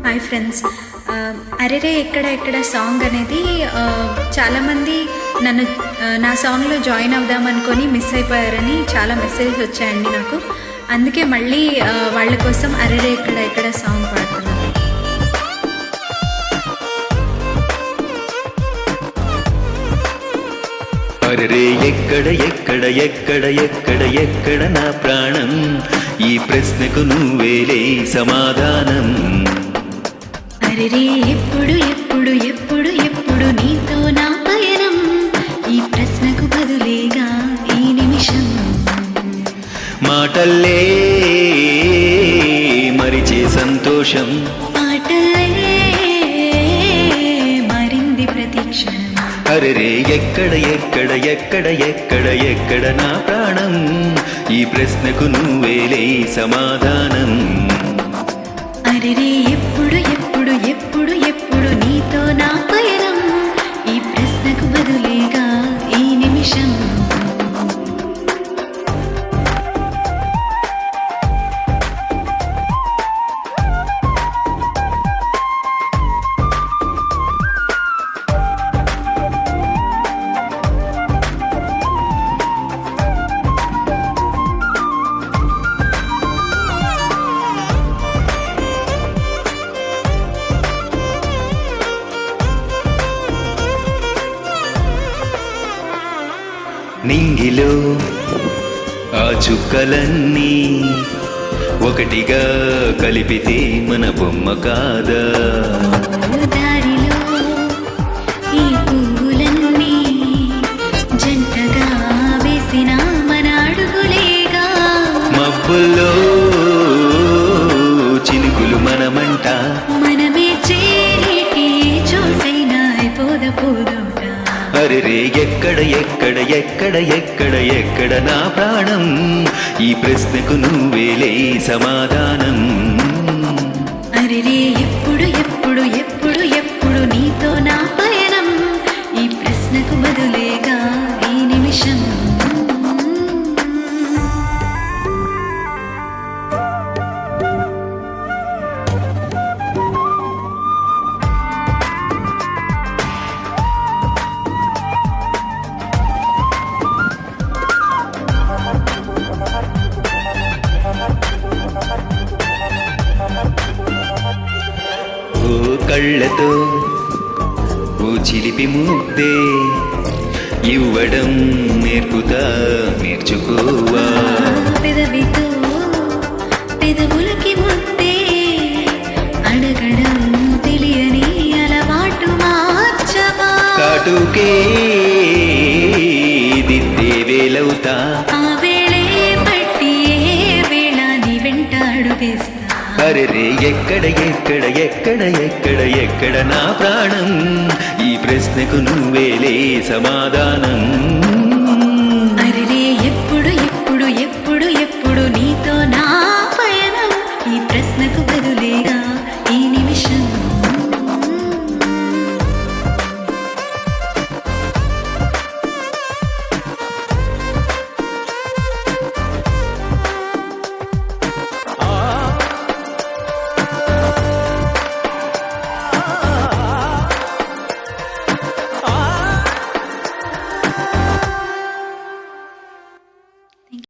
Hi friends, అరెరే ఎక్కడ ఎక్కడ సాంగ్ అనేది చాలామంది నా సాంగ్లో జాయిన్ అవుదామనుకొని మిస్ అయిపోయారని చాలా మెసేజెస్ వచ్చాయండి నాకు. అందుకే మళ్ళీ వాళ్ళ కోసం అరెరే ఎక్కడ ఎక్కడ సాంగ్ పాడుతున్నాను. అరెరే ఎక్కడ ఎక్కడ ఎక్కడ ఎక్కడ ఎక్కడ నా ప్రాణం, ఈ ప్రశ్నకు నువ్వేలే సమాధానం. అరెరే ఎప్పుడు ఎప్పుడు ఎప్పుడు ఎప్పుడు నీతో నా పయనం, ఈ ప్రశ్నకు బదులేగా ఈ నిమిషం. మాటల్లే మరిచే సంతోషం, పాటలే మారింది ప్రతీక్షణం. అరెరే ఎక్కడ ఎక్కడ ఎక్కడ ఎక్కడ ఎక్కడ నా ప్రాణం, ఈ ప్రశ్నకు నువ్వేలే సమాధానం. అరెరే ఎప్పుడు ఎప్పుడు ఎప్పుడు ఎప్పుడు నీతో నా పయనం, ఈ ప్రశ్నకు బదులేగా ఈ నిమిషం. నింగిలో ఆ చుక్కలన్నీ ఒకటిగా కలిపితే మన బొమ్మ కాదా? దారిలో ఈ పువ్వులన్నీ జంటగా వేసిన మన అడుగులేగా. మబ్బుల్లో చినుకులు మనమంట, మనమే చేరేటి చోటైనా అయిపోదపోదుట. అరెరే ఎక్కడ ఎక్కడ ఎక్కడ ఎక్కడ ఎక్కడ నా ప్రాణం, ఈ ప్రశ్నకు నువ్వేలే సమాధానం. అరెరే ఎప్పుడు ఎప్పుడు ఎప్పుడు ఎప్పుడు నీతో నా పయనం, ఈ ప్రశ్నకు బదులేగా ఈ నిమిషం. ఓ కళ్ళతో ఓ చిలిపి ముద్దే ఇవ్వడం నేర్పుతా, నేర్చుకోవా. పెదవితో పెదవులకి ముద్దే అడగడం తెలియని అలవాటు మార్చవా. కాటుకే దిద్దే వేలవుతా, ఆ వేళే పట్టి ఏ వేళ నీ వెంట అడుగేస్తా. అరెరే ఎక్కడ ఎక్కడ ఎక్కడ ఎక్కడ ఎక్కడ నా ప్రాణం, ఈ ప్రశ్నకు నువ్వేలే సమాధానం.